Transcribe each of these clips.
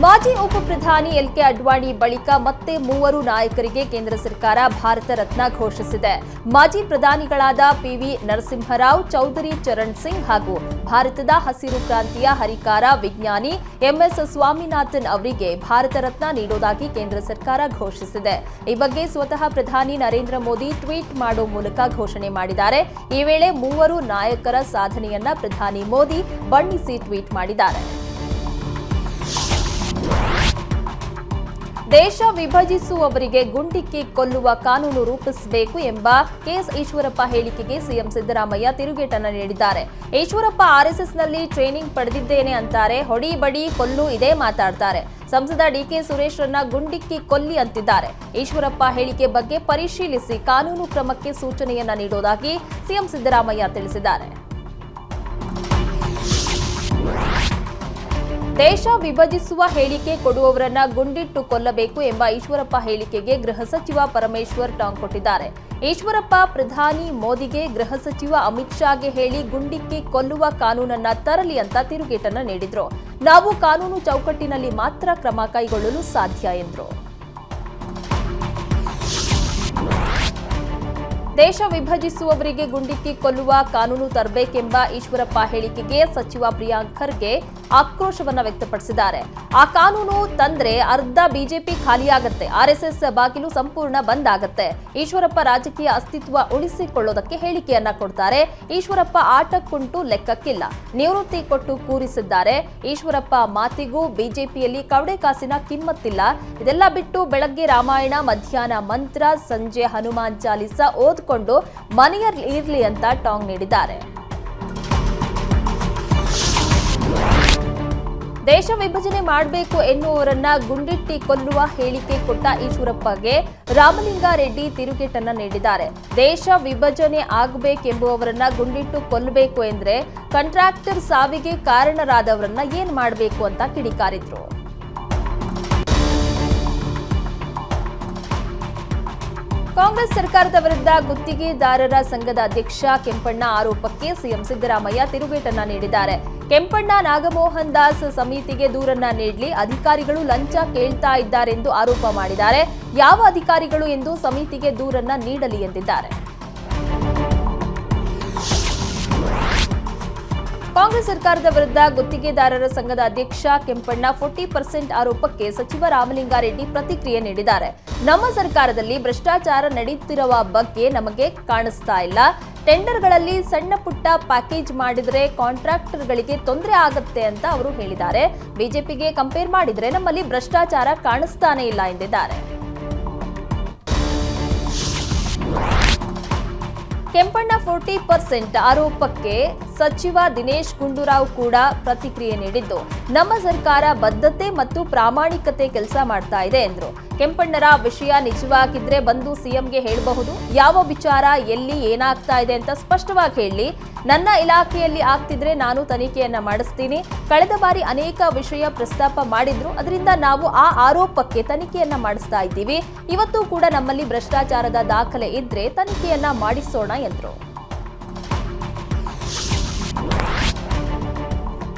ಮಾಜಿ ಉಪ ಪ್ರಧಾನಿ ಎಲ್ಕೆ ಅಡ್ವಾಣಿ ಬಳಿಕ ಮತ್ತೆ ಮೂವರು ನಾಯಕರಿಗೆ ಕೇಂದ್ರ ಸರ್ಕಾರ ಭಾರತ ರತ್ನ ಘೋಷಿಸಿದೆ. ಮಾಜಿ ಪ್ರಧಾನಿಗಳಾದ ಪಿವಿ ನರಸಿಂಹರಾವ್, ಚೌಧರಿ ಚರಣ್ ಸಿಂಗ್ ಹಾಗೂ ಭಾರತದ ಹಸಿರು ಕ್ರಾಂತಿಯ ಹರಿಕಾರ ವಿಜ್ಞಾನಿ ಎಂಎಸ್ ಸ್ವಾಮಿನಾಥನ್ ಅವರಿಗೆ ಭಾರತ ರತ್ನ ನೀಡುವುದಾಗಿ ಕೇಂದ್ರ ಸರ್ಕಾರ ಘೋಷಿಸಿದೆ. ಈ ಬಗ್ಗೆ ಸ್ವತಃ ಪ್ರಧಾನಿ ನರೇಂದ್ರ ಮೋದಿ ಟ್ವೀಟ್ ಮಾಡುವ ಮೂಲಕ ಘೋಷಣೆ ಮಾಡಿದ್ದಾರೆ. ಈ ವೇಳೆ ಮೂವರು ನಾಯಕರ ಸಾಧನೆಯನ್ನ ಪ್ರಧಾನಿ ಮೋದಿ ಬಣ್ಣಿಸಿ ಟ್ವೀಟ್ ಮಾಡಿದ್ದಾರೆ. ದೇಶ ವಿಭಜಿಸುವವರಿಗೆ ಗುಂಡಿಕ್ಕಿ ಕೊಲ್ಲುವ ಕಾನೂನು ರೂಪಿಸಬೇಕು ಎಂಬ ಕೆಎಸ್ ಈಶ್ವರಪ್ಪ ಹೇಳಿಕೆಗೆ ಸಿಎಂ ಸಿದ್ದರಾಮಯ್ಯ ತಿರುಗೇಟನ್ನು ನೀಡಿದ್ದಾರೆ. ಈಶ್ವರಪ್ಪ ಆರ್ಎಸ್ಎಸ್ನಲ್ಲಿ ಟ್ರೈನಿಂಗ್ ಪಡೆದಿದ್ದೇನೆ ಅಂತಾರೆ, ಹೊಡಿ ಬಡಿ ಕೊಲ್ಲು ಇದೇ ಮಾತಾಡ್ತಾರೆ. ಸಂಸದ ಡಿಕೆ ಸುರೇಶ್ರನ್ನ ಗುಂಡಿಕ್ಕಿ ಕೊಲ್ಲಿ ಅಂತಿದ್ದಾರೆ. ಈಶ್ವರಪ್ಪ ಹೇಳಿಕೆ ಬಗ್ಗೆ ಪರಿಶೀಲಿಸಿ ಕಾನೂನು ಕ್ರಮಕ್ಕೆ ಸೂಚನೆಯನ್ನ ನೀಡುವುದಾಗಿ ಸಿಎಂ ಸಿದ್ದರಾಮಯ್ಯ ತಿಳಿಸಿದ್ದಾರೆ. ದೇಶ ವಿಭಜಿಸುವ ಹೇಳಿಕೆ ಕೊಡುವವರನ್ನ ಗುಂಡಿಟ್ಟು ಕೊಲ್ಲಬೇಕು ಎಂಬ ಈಶ್ವರಪ್ಪ ಹೇಳಿಕೆಗೆ ಗೃಹ ಸಚಿವ ಪರಮೇಶ್ವರ್ ಟಾಂಗ್ ಕೊಟ್ಟಿದ್ದಾರೆ. ಈಶ್ವರಪ್ಪ ಪ್ರಧಾನಿ ಮೋದಿಗೆ ಗೃಹ ಸಚಿವ ಅಮಿತ್ ಶಾಗೆ ಹೇಳಿ ಗುಂಡಿಕ್ಕಿ ಕೊಲ್ಲುವ ಕಾನೂನನ್ನ ತರಲಿ ಅಂತ ತಿರುಗೇಟನ್ನ ನೀಡಿದ್ರು. ನಾವು ಕಾನೂನು ಚೌಕಟ್ಟಿನಲ್ಲಿ ಮಾತ್ರ ಕ್ರಮ ಕೈಗೊಳ್ಳಲು ಸಾಧ್ಯ ಎಂದರು. ದೇಶ ವಿಭಜಿಸುವವರಿಗೆ ಗುಂಡಿಕ್ಕಿ ಕೊಲ್ಲುವ ಕಾನೂನು ತರಬೇಕೆಂಬ ಈಶ್ವರಪ್ಪ ಹೇಳಿಕೆಗೆ ಸಚಿವ ಪ್ರಿಯಾಂಕ್ ಖರ್ಗೆ ಆಕ್ರೋಶವನ್ನ ವ್ಯಕ್ತಪಡಿಸಿದ್ದಾರೆ. ಆ ಕಾನೂನು ತಂದ್ರೆ ಅರ್ಧ ಬಿಜೆಪಿ ಖಾಲಿಯಾಗತ್ತೆ, ಆರ್ಎಸ್ಎಸ್ ಬಾಗಿಲು ಸಂಪೂರ್ಣ ಬಂದ್ ಆಗತ್ತೆ. ಈಶ್ವರಪ್ಪ ರಾಜಕೀಯ ಅಸ್ತಿತ್ವ ಉಳಿಸಿಕೊಳ್ಳೋದಕ್ಕೆ ಹೇಳಿಕೆಯನ್ನ ಕೊಡ್ತಾರೆ. ಈಶ್ವರಪ್ಪ ಆಟಕ್ಕುಂಟು ಲೆಕ್ಕಕ್ಕಿಲ್ಲ, ನಿವೃತ್ತಿ ಕೊಟ್ಟು ಕೂರಿಸಿದ್ದಾರೆ. ಈಶ್ವರಪ್ಪ ಮಾತಿಗೂ ಬಿಜೆಪಿಯಲ್ಲಿ ಕವಡೆ ಕಾಸಿನ ಕಿಮ್ಮತ್ತಿಲ್ಲ. ಇದೆಲ್ಲ ಬಿಟ್ಟು ಬೆಳಗ್ಗೆ ರಾಮಾಯಣ, ಮಧ್ಯಾಹ್ನ ಮಂತ್ರ, ಸಂಜೆ ಹನುಮಾನ್ ಚಾಲಿಸ ಓದ್ಕೊಂಡು ಮನೆಯಲ್ಲಿ ಇರ್ಲಿ ಅಂತ ಟಾಂಗ್ ನೀಡಿದ್ದಾರೆ. ದೇಶ ವಿಭಜನೆ ಮಾಡಬೇಕು ಎನ್ನುವವರನ್ನ ಗುಂಡಿಟ್ಟಿ ಕೊಲ್ಲುವ ಹೇಳಿಕೆ ಕೊಟ್ಟ ಈಶ್ವರಪ್ಪಗೆ ರಾಮಲಿಂಗಾರೆಡ್ಡಿ ತಿರುಗೇಟನ್ನ ನೀಡಿದ್ದಾರೆ. ದೇಶ ವಿಭಜನೆ ಆಗಬೇಕೆಂಬುವವರನ್ನ ಗುಂಡಿಟ್ಟು ಕೊಲ್ಲಬೇಕು ಎಂದ್ರೆ ಕಾಂಟ್ರಾಕ್ಟರ್ ಸಾವಿಗೆ ಕಾರಣರಾದವರನ್ನ ಏನ್ ಮಾಡಬೇಕು ಅಂತ ಕಿಡಿಕಾರಿದ್ರು. ಕಾಂಗ್ರೆಸ್ ಸರ್ಕಾರದ ವಿರುದ್ಧ ಗುತ್ತಿಗೆದಾರರ ಸಂಘದ ಅಧ್ಯಕ್ಷ ಕೆಂಪಣ್ಣ ಆರೋಪಕ್ಕೆ ಸಿಎಂ ಸಿದ್ದರಾಮಯ್ಯ ತಿರುಗೇಟನ್ನ ನೀಡಿದ್ದಾರೆ. ಕೆಂಪಣ್ಣ ನಾಗಮೋಹನ್ ದಾಸ್ ಸಮಿತಿಗೆ ದೂರನ್ನ ನೀಡಲಿ, ಅಧಿಕಾರಿಗಳು ಲಂಚ ಕೇಳ್ತಾ ಇದ್ದಾರೆಂದು ಆರೋಪ ಮಾಡಿದ್ದಾರೆ. ಯಾವ ಅಧಿಕಾರಿಗಳು ಎಂದು ಸಮಿತಿಗೆ ದೂರನ್ನ ನೀಡಲಿ ಎಂದಿದ್ದಾರೆ. ಕಾಂಗ್ರೆಸ್ ಸರ್ಕಾರದ ವಿರುದ್ಧ ಗುತ್ತಿಗೆದಾರರ ಸಂಘದ ಅಧ್ಯಕ್ಷ ಕೆಂಪಣ್ಣ 40% ಆರೋಪಕ್ಕೆ ಸಚಿವ ರಾಮಲಿಂಗಾರೆಡ್ಡಿ ಪ್ರತಿಕ್ರಿಯೆ ನೀಡಿದ್ದಾರೆ. ನಮ್ಮ ಸರ್ಕಾರದಲ್ಲಿ ಭ್ರಷ್ಟಾಚಾರ ನಡೆಯುತ್ತಿರುವ ಬಗ್ಗೆ ನಮಗೆ ಕಾಣಿಸ್ತಾ ಇಲ್ಲ. ಟೆಂಡರ್ಗಳಲ್ಲಿ ಸಣ್ಣ ಪುಟ್ಟ ಪ್ಯಾಕೇಜ್ ಮಾಡಿದ್ರೆ ಕಾಂಟ್ರಾಕ್ಟರ್ಗಳಿಗೆ ತೊಂದರೆ ಆಗುತ್ತೆ ಅಂತ ಅವರು ಹೇಳಿದ್ದಾರೆ. ಬಿಜೆಪಿಗೆ ಕಂಪೇರ್ ಮಾಡಿದ್ರೆ ನಮ್ಮಲ್ಲಿ ಭ್ರಷ್ಟಾಚಾರ ಕಾಣಿಸ್ತಾನೆ ಇಲ್ಲ ಎಂದಿದ್ದಾರೆ. ಕೆಂಪಣ್ಣ 40% ಆರೋಪಕ್ಕೆ ಸಚಿವ ದಿನೇಶ್ ಗುಂಡೂರಾವ್ ಕೂಡ ಪ್ರತಿಕ್ರಿಯೆ ನೀಡಿದ್ದು, ನಮ್ಮ ಸರ್ಕಾರ ಬದ್ಧತೆ ಮತ್ತು ಪ್ರಾಮಾಣಿಕತೆ ಕೆಲಸ ಮಾಡ್ತಾ ಇದೆ ಎಂದರು. ಕೆಂಪಣ್ಣರ ವಿಷಯ ನಿಜವಾಗಿದ್ರೆ ಬಂದು ಸಿಎಂಗೆ ಹೇಳಬಹುದು. ಯಾವ ವಿಚಾರ ಎಲ್ಲಿ ಏನಾಗ್ತಾ ಇದೆ ಅಂತ ಸ್ಪಷ್ಟವಾಗಿ ಹೇಳಿ. ನನ್ನ ಇಲಾಖೆಯಲ್ಲಿ ಆಗ್ತಿದ್ರೆ ನಾನು ತನಿಖೆಯನ್ನ ಮಾಡಿಸ್ತೀನಿ. ಕಳೆದ ಬಾರಿ ಅನೇಕ ವಿಷಯ ಪ್ರಸ್ತಾಪ ಮಾಡಿದ್ರು, ಅದರಿಂದ ನಾವು ಆ ಆರೋಪಕ್ಕೆ ತನಿಖೆಯನ್ನ ಮಾಡಿಸ್ತಾ ಇದ್ದೀವಿ. ಇವತ್ತು ಕೂಡ ನಮ್ಮಲ್ಲಿ ಭ್ರಷ್ಟಾಚಾರದ ದಾಖಲೆ ಇದ್ರೆ ತನಿಖೆಯನ್ನ ಮಾಡಿಸೋಣ ಎಂದರು.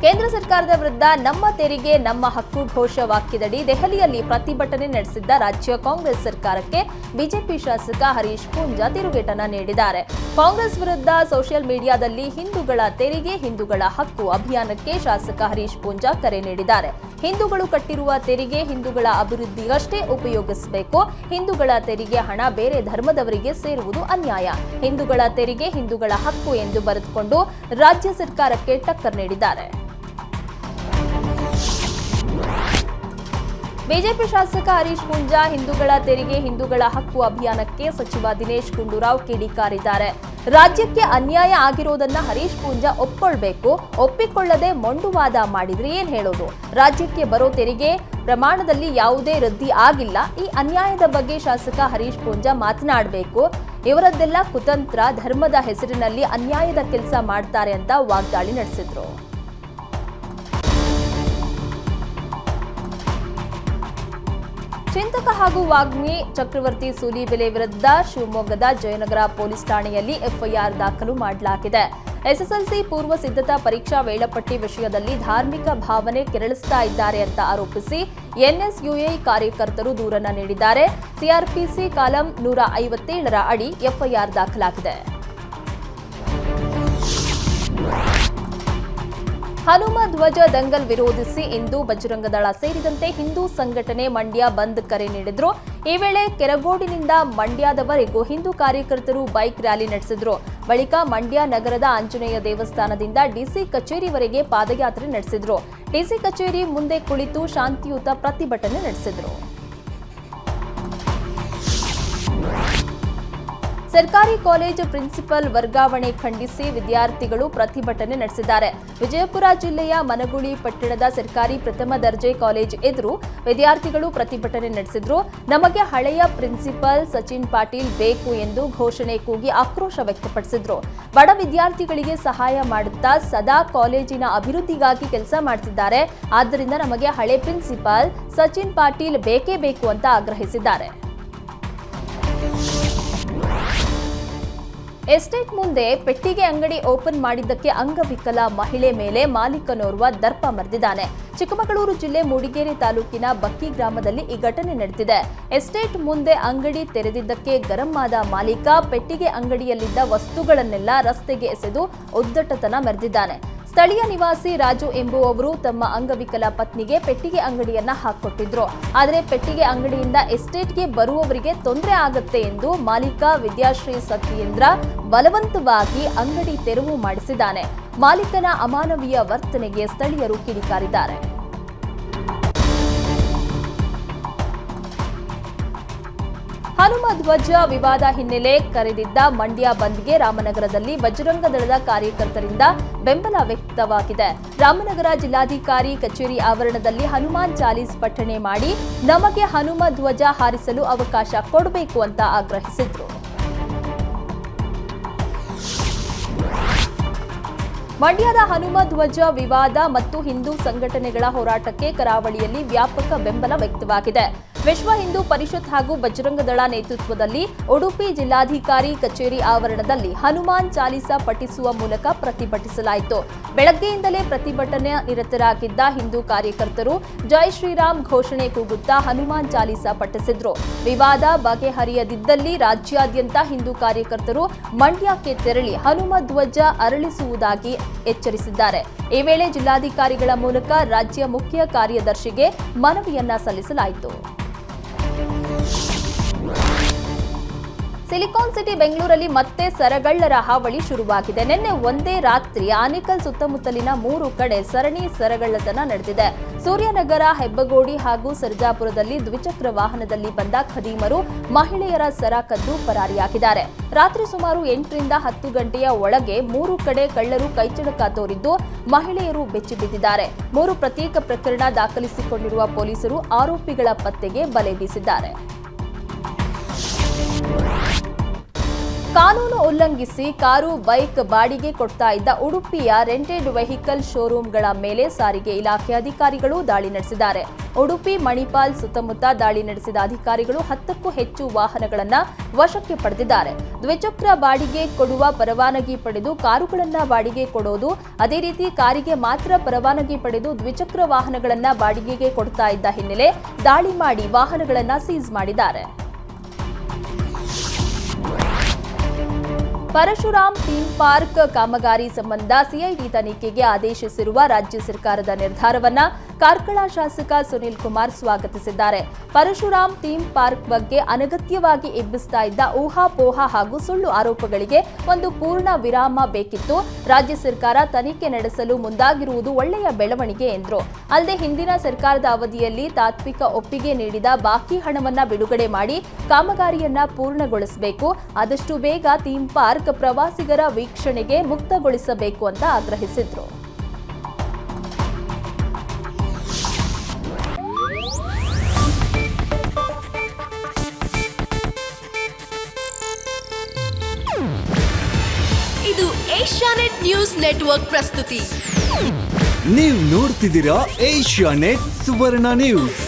ಕೇಂದ್ರ ಸರ್ಕಾರದ ವಿರುದ್ಧ ನಮ್ಮ ತೆರಿಗೆ ನಮ್ಮ ಹಕ್ಕು ಘೋಷ ವಾಕ್ಯದಡಿ ದೆಹಲಿಯಲ್ಲಿ ಪ್ರತಿಭಟನೆ ನಡೆಸಿದ್ದ ರಾಜ್ಯ ಕಾಂಗ್ರೆಸ್ ಸರ್ಕಾರಕ್ಕೆ ಬಿಜೆಪಿ ಶಾಸಕ ಹರೀಶ್ ಪೂಂಜಾ ತಿರುಗೇಟನ್ನ ನೀಡಿದ್ದಾರೆ. ಕಾಂಗ್ರೆಸ್ ವಿರುದ್ಧ ಸೋಷಿಯಲ್ ಮೀಡಿಯಾದಲ್ಲಿ ಹಿಂದೂಗಳ ತೆರಿಗೆ ಹಿಂದೂಗಳ ಹಕ್ಕು ಅಭಿಯಾನಕ್ಕೆ ಶಾಸಕ ಹರೀಶ್ ಪೂಂಜಾ ಕರೆ ನೀಡಿದ್ದಾರೆ. ಹಿಂದೂಗಳು ಕಟ್ಟಿರುವ ತೆರಿಗೆ ಹಿಂದೂಗಳ ಅಭಿವೃದ್ಧಿಗಷ್ಟೇ ಉಪಯೋಗಿಸಬೇಕು. ಹಿಂದೂಗಳ ತೆರಿಗೆ ಹಣ ಬೇರೆ ಧರ್ಮದವರಿಗೆ ಸೇರುವುದು ಅನ್ಯಾಯ. ಹಿಂದೂಗಳ ತೆರಿಗೆ ಹಿಂದೂಗಳ ಹಕ್ಕು ಎಂದು ಬರೆದುಕೊಂಡು ರಾಜ್ಯ ಸರ್ಕಾರಕ್ಕೆ ಟಕ್ಕರ್ ನೀಡಿದ್ದಾರೆ. ಬಿಜೆಪಿ ಶಾಸಕ ಹರೀಶ್ ಪೂಂಜಾ ಹಿಂದೂಗಳ ತೆರಿಗೆ ಹಿಂದೂಗಳ ಹಕ್ಕು ಅಭಿಯಾನಕ್ಕೆ ಸಚಿವ ದಿನೇಶ್ ಗುಂಡೂರಾವ್ ಕಿಡಿಕಾರಿದ್ದಾರೆ. ರಾಜ್ಯಕ್ಕೆ ಅನ್ಯಾಯ ಆಗಿರೋದನ್ನ ಹರೀಶ್ ಪೂಂಜಾ ಒಪ್ಕೊಳ್ಬೇಕು. ಒಪ್ಪಿಕೊಳ್ಳದೆ ಮೊಂಡುವಾದ ಮಾಡಿದ್ರೆ ಏನ್ ಹೇಳೋದು? ರಾಜ್ಯಕ್ಕೆ ಬರೋ ತೆರಿಗೆ ಪ್ರಮಾಣದಲ್ಲಿ ಯಾವುದೇ ವೃದ್ಧಿ ಆಗಿಲ್ಲ. ಈ ಅನ್ಯಾಯದ ಬಗ್ಗೆ ಶಾಸಕ ಹರೀಶ್ ಪೂಂಜಾ ಮಾತನಾಡಬೇಕು. ಇವರದ್ದೆಲ್ಲ ಕುತಂತ್ರ, ಧರ್ಮದ ಹೆಸರಿನಲ್ಲಿ ಅನ್ಯಾಯದ ಕೆಲಸ ಮಾಡ್ತಾರೆ ಅಂತ ವಾಗ್ದಾಳಿ ನಡೆಸಿದ್ರು. ಚಿಂತಕ ಹಾಗೂ ವಾಗ್ಮಿ ಚಕ್ರವರ್ತಿ ಸೂಲಿಬೆಲೆ ವಿರುದ್ಧ ಶಿವಮೊಗ್ಗದ ಜಯನಗರ ಪೊಲೀಸ್ ಠಾಣೆಯಲ್ಲಿ ಎಫ್ಐಆರ್ ದಾಖಲು ಮಾಡಲಾಗಿದೆ. ಎಸ್ಎಸ್ಎಲ್ಸಿ ಪೂರ್ವ ಸಿದ್ಧತಾ ಪರೀಕ್ಷಾ ವೇಳಾಪಟ್ಟಿ ವಿಷಯದಲ್ಲಿ ಧಾರ್ಮಿಕ ಭಾವನೆ ಕೆರಳಿಸ್ತಾ ಇದ್ದಾರೆ ಅಂತ ಆರೋಪಿಸಿ ಎನ್ಎಸ್ಯುಐ ಕಾರ್ಯಕರ್ತರು ದೂರನ್ನ ನೀಡಿದ್ದಾರೆ. ಸಿಆರ್ಪಿಸಿ ಕಾಲಂ 157ರ ಅಡಿ ಎಫ್ಐಆರ್ ದಾಖಲಾಗಿದೆ. ಹನುಮ ಧ್ವಜ ದಂಗಲ್ ವಿರೋಧಿಸಿ ಇಂದು ಬಜರಂಗದಳ ಸೇರಿದಂತೆ ಹಿಂದೂ ಸಂಘಟನೆ ಮಂಡ್ಯ ಬಂದ್ ಕರೆ ನೀಡಿದ್ರು. ಈ ವೇಳೆ ಕೆರಗೋಡಿನಿಂದ ಮಂಡ್ಯದವರೆಗೂ ಹಿಂದೂ ಕಾರ್ಯಕರ್ತರು ಬೈಕ್ ರ್ಯಾಲಿ ನಡೆಸಿದ್ರು. ಬಳಿಕ ಮಂಡ್ಯ ನಗರದ ಆಂಜನೇಯ ದೇವಸ್ಥಾನದಿಂದ ಡಿಸಿ ಕಚೇರಿವರೆಗೆ ಪಾದಯಾತ್ರೆ ನಡೆಸಿದ್ರು. ಡಿಸಿ ಕಚೇರಿ ಮುಂದೆ ಕುಳಿತು ಶಾಂತಿಯುತ ಪ್ರತಿಭಟನೆ ನಡೆಸಿದ್ರು. ಸರ್ಕಾರಿ ಕಾಲೇಜು ಪ್ರಿನ್ಸಿಪಲ್ ವರ್ಗಾವಣೆ ಖಂಡಿಸಿ ವಿದ್ಯಾರ್ಥಿಗಳು ಪ್ರತಿಭಟನೆ ನಡೆಸಿದ್ದಾರೆ. ವಿಜಯಪುರ ಜಿಲ್ಲೆಯ ಮನಗುಳಿ ಪಟ್ಟಣದ ಸರ್ಕಾರಿ ಪ್ರಥಮ ದರ್ಜೆ ಕಾಲೇಜು ಎದುರು ವಿದ್ಯಾರ್ಥಿಗಳು ಪ್ರತಿಭಟನೆ ನಡೆಸಿದ್ರು. ನಮಗೆ ಹಳೆಯ ಪ್ರಿನ್ಸಿಪಲ್ ಸಚಿನ್ ಪಾಟೀಲ್ ಬೇಕು ಎಂದು ಘೋಷಣೆ ಕೂಗಿ ಆಕ್ರೋಶ ವ್ಯಕ್ತಪಡಿಸಿದ್ರು. ಬಡ ವಿದ್ಯಾರ್ಥಿಗಳಿಗೆ ಸಹಾಯ ಮಾಡುತ್ತಾ ಸದಾ ಕಾಲೇಜಿನ ಅಭಿವೃದ್ಧಿಗಾಗಿ ಕೆಲಸ ಮಾಡ್ತಿದ್ದಾರೆ. ಆದ್ದರಿಂದ ನಮಗೆ ಹಳೆ ಪ್ರಿನ್ಸಿಪಾಲ್ ಸಚಿನ್ ಪಾಟೀಲ್ ಬೇಕೇ ಬೇಕು ಅಂತ ಆಗ್ರಹಿಸಿದ್ದಾರೆ. ಎಸ್ಟೇಟ್ ಮುಂದೆ ಪೆಟ್ಟಿಗೆ ಅಂಗಡಿ ಓಪನ್ ಮಾಡಿದ್ದಕ್ಕೆ ಅಂಗವಿಕಲ ಮಹಿಳೆ ಮೇಲೆ ಮಾಲೀಕನೋರ್ವ ದರ್ಪ ಮೆರೆದಿದ್ದಾನೆ. ಚಿಕ್ಕಮಗಳೂರು ಜಿಲ್ಲೆ ಮೂಡಿಗೆರೆ ತಾಲೂಕಿನ ಬಕ್ಕಿ ಗ್ರಾಮದಲ್ಲಿ ಈ ಘಟನೆ ನಡೆದಿದೆ. ಎಸ್ಟೇಟ್ ಮುಂದೆ ಅಂಗಡಿ ತೆರೆದಿದ್ದಕ್ಕೆ ಗರಂ ಆದ ಮಾಲೀಕ ಪೆಟ್ಟಿಗೆ ಅಂಗಡಿಯಲ್ಲಿದ್ದ ವಸ್ತುಗಳನ್ನೆಲ್ಲ ರಸ್ತೆಗೆ ಎಸೆದು ಉದ್ದಟತನ ಮೆರೆದಿದ್ದಾನೆ. ಸ್ಥಳೀಯ ನಿವಾಸಿ ರಾಜು ಎಂಬುವವರು ತಮ್ಮ ಅಂಗವಿಕಲ ಪತ್ನಿಗೆ ಪೆಟ್ಟಿಗೆ ಅಂಗಡಿಯನ್ನ ಹಾಕೊಟ್ಟಿದ್ರು. ಆದರೆ ಪೆಟ್ಟಿಗೆ ಅಂಗಡಿಯಿಂದ ಎಸ್ಟೇಟ್ಗೆ ಬರುವವರಿಗೆ ತೊಂದರೆ ಆಗುತ್ತೆ ಎಂದು ಮಾಲೀಕ ವಿದ್ಯಾಶ್ರೀ ಸತ್ಯೇಂದ್ರ ಬಲವಂತವಾಗಿ ಅಂಗಡಿ ತೆರವು ಮಾಡಿಸಿದ್ದಾನೆ. ಮಾಲೀಕನ ಅಮಾನವೀಯ ವರ್ತನೆಗೆ ಸ್ಥಳೀಯರು ಕಿಡಿಕಾರಿದ್ದಾರೆ. ಹನುಮ ಧ್ವಜ ವಿವಾದ ಹಿನ್ನೆಲೆ ಕರೆದಿದ್ದ ಮಂಡ್ಯ ಬಂದ್ಗೆ ರಾಮನಗರದಲ್ಲಿ ಬಜರಂಗ ದಳದ ಕಾರ್ಯಕರ್ತರಿಂದ ಬೆಂಬಲ ವ್ಯಕ್ತವಾಗಿದೆ. ರಾಮನಗರ ಜಿಲ್ಲಾಧಿಕಾರಿ ಕಚೇರಿ ಆವರಣದಲ್ಲಿ ಹನುಮಾನ್ ಚಾಲೀಸ್ ಪಠಣೆ ಮಾಡಿ ನಮಗೆ ಹನುಮ ಧ್ವಜ ಹಾರಿಸಲು ಅವಕಾಶ ಕೊಡಬೇಕು ಅಂತ ಆಗ್ರಹಿಸಿದ್ರು. ಮಂಡ್ಯದ ಹನುಮ ಧ್ವಜ ವಿವಾದ ಮತ್ತು ಹಿಂದೂ ಸಂಘಟನೆಗಳ ಹೋರಾಟಕ್ಕೆ ಕರಾವಳಿಯಲ್ಲಿ ವ್ಯಾಪಕ ಬೆಂಬಲ ವ್ಯಕ್ತವಾಗಿದೆ. ವಿಶ್ವ ಹಿಂದೂ ಪರಿಷತ್ ಹಾಗೂ ಬಜರಂಗ ದಳ ನೇತೃತ್ವದಲ್ಲಿ ಉಡುಪಿ ಜಿಲ್ಲಾಧಿಕಾರಿ ಕಚೇರಿ ಆವರಣದಲ್ಲಿ ಹನುಮಾನ್ ಚಾಲೀಸ ಪಠಿಸುವ ಮೂಲಕ ಪ್ರತಿಭಟಿಸಲಾಯಿತು. ಬೆಳಗ್ಗೆಯಿಂದಲೇ ಪ್ರತಿಭಟನೆ ನಿರತರಾಗಿದ್ದ ಹಿಂದೂ ಕಾರ್ಯಕರ್ತರು ಜೈ ಶ್ರೀರಾಮ್ ಘೋಷಣೆ ಕೂಗುತ್ತಾ ಹನುಮಾನ್ ಚಾಲೀಸ ಪಠಿಸಿದ್ರು. ವಿವಾದ ಬಗೆಹರಿಯದಿದ್ದಲ್ಲಿ ರಾಜ್ಯಾದ್ಯಂತ ಹಿಂದೂ ಕಾರ್ಯಕರ್ತರು ಮಂಡ್ಯಕ್ಕೆ ತೆರಳಿ ಹನುಮ ಧ್ವಜ ಅರಳಿಸುವುದಾಗಿ ಎಚ್ಚರಿಸಿದ್ದಾರೆ. ಈ ವೇಳೆ ಜಿಲ್ಲಾಧಿಕಾರಿಗಳ ಮೂಲಕ ರಾಜ್ಯ ಮುಖ್ಯ ಕಾರ್ಯದರ್ಶಿಗೆ ಮನವಿಯನ್ನ ಸಲ್ಲಿಸಲಾಯಿತು. ಸಿಲಿಕಾನ್ ಸಿಟಿ ಬೆಂಗಳೂರಲ್ಲಿ ಮತ್ತೆ ಸರಗಳ್ಳರ ಹಾವಳಿ ಶುರುವಾಗಿದೆ. ನಿನ್ನೆ ಒಂದೇ ರಾತ್ರಿ ಆನೇಕಲ್ ಸುತ್ತಮುತ್ತಲಿನ 3 ಕಡೆ ಸರಣಿ ಸರಗಳ್ಳತನ ನಡೆದಿದೆ. ಸೂರ್ಯನಗರ, ಹೆಬ್ಬಗೋಡಿ ಹಾಗೂ ಸರ್ಜಾಪುರದಲ್ಲಿ ದ್ವಿಚಕ್ರ ವಾಹನದಲ್ಲಿ ಬಂದ ಖದೀಮರು ಮಹಿಳೆಯರ ಸರ ಕದ್ದು ಪರಾರಿಯಾಗಿದ್ದಾರೆ. ರಾತ್ರಿ ಸುಮಾರು 8ರಿಂದ 10 ಗಂಟೆಯ ಒಳಗೆ 3 ಕಡೆ ಕಳ್ಳರು ಕೈಚಳಕ ತೋರಿದ್ದು ಮಹಿಳೆಯರು ಬೆಚ್ಚಿಬಿದ್ದಿದ್ದಾರೆ. 3 ಪ್ರತ್ಯೇಕ ಪ್ರಕರಣ ದಾಖಲಿಸಿಕೊಂಡಿರುವ ಪೊಲೀಸರು ಆರೋಪಿಗಳ ಪತ್ತೆಗೆ ಬಲೆ ಬೀಸಿದ್ದಾರೆ. ಕಾನೂನು ಉಲ್ಲಂಘಿಸಿ ಕಾರು, ಬೈಕ್ ಬಾಡಿಗೆ ಕೊಡ್ತಾ ಇದ್ದ ಉಡುಪಿಯ ರೆಂಟೆಡ್ ವೆಹಿಕಲ್ ಶೋರೂಮ್ಗಳ ಮೇಲೆ ಸಾರಿಗೆ ಇಲಾಖೆ ಅಧಿಕಾರಿಗಳು ದಾಳಿ ನಡೆಸಿದ್ದಾರೆ. ಉಡುಪಿ ಮಣಿಪಾಲ್ ಸುತ್ತಮುತ್ತ ದಾಳಿ ನಡೆಸಿದ ಅಧಿಕಾರಿಗಳು 10ಕ್ಕೂ ಹೆಚ್ಚು ವಾಹನಗಳನ್ನು ವಶಕ್ಕೆ ಪಡೆದಿದ್ದಾರೆ. ದ್ವಿಚಕ್ರ ಬಾಡಿಗೆ ಕೊಡುವ ಪರವಾನಗಿ ಪಡೆದು ಕಾರುಗಳನ್ನು ಬಾಡಿಗೆ ಕೊಡೋದು, ಅದೇ ರೀತಿ ಕಾರಿಗೆ ಮಾತ್ರ ಪರವಾನಗಿ ಪಡೆದು ದ್ವಿಚಕ್ರ ವಾಹನಗಳನ್ನು ಬಾಡಿಗೆಗೆ ಕೊಡ್ತಾ ಇದ್ದ ಹಿನ್ನೆಲೆ ದಾಳಿ ಮಾಡಿ ವಾಹನಗಳನ್ನು ಸೀಸ್ ಮಾಡಿದ್ದಾರೆ. ಪರಶುರಾಮ್ ಥೀಮ್ ಪಾರ್ಕ್ ಕಾಮಗಾರಿ ಸಂಬಂಧ ಸಿಐಡಿ ತನಿಖೆಗೆ ಆದೇಶಿಸಿರುವ ರಾಜ್ಯ ಸರ್ಕಾರದ ನಿರ್ಧಾರವನ್ನ ಕಾರ್ಕಳ ಶಾಸಕ ಸುನಿಲ್ ಕುಮಾರ್ ಸ್ವಾಗತಿಸಿದ್ದಾರೆ. ಪರಶುರಾಮ್ ಥೀಮ್ ಪಾರ್ಕ್ ಬಗ್ಗೆ ಅನಗತ್ಯವಾಗಿ ಎಬ್ಬಿಸ್ತಾ ಇದ್ದ ಊಹಾಪೋಹ ಹಾಗೂ ಸುಳ್ಳು ಆರೋಪಗಳಿಗೆ ಒಂದು ಪೂರ್ಣ ವಿರಾಮ ಬೇಕಿತ್ತು. ರಾಜ್ಯ ಸರ್ಕಾರ ತನಿಖೆ ನಡೆಸಲು ಮುಂದಾಗಿರುವುದು ಒಳ್ಳೆಯ ಬೆಳವಣಿಗೆ ಎಂದರು. ಅಲ್ಲದೆ ಹಿಂದಿನ ಸರ್ಕಾರದ ಅವಧಿಯಲ್ಲಿ ತಾತ್ವಿಕ ಒಪ್ಪಿಗೆ ನೀಡಿದ ಬಾಕಿ ಹಣವನ್ನ ಬಿಡುಗಡೆ ಮಾಡಿ ಕಾಮಗಾರಿಯನ್ನ ಪೂರ್ಣಗೊಳಿಸಬೇಕು. ಆದಷ್ಟು ಬೇಗ ಥೀಮ್ ಪಾರ್ಕ್ ಪ್ರವಾಸಿಗರ ವೀಕ್ಷಣೆಗೆ ಮುಕ್ತಗೊಳಿಸಬೇಕು ಅಂತ ಆಗ್ರಹಿಸಿದ್ರು. ಇದು ಏಷ್ಯಾನೆಟ್ ನ್ಯೂಸ್ ನೆಟ್ವರ್ಕ್ ಪ್ರಸ್ತುತಿ. ನೀವು ನೋಡ್ತಿದ್ದೀರಾ ಏಷ್ಯಾನೆಟ್ ಸುವರ್ಣ ನ್ಯೂಸ್.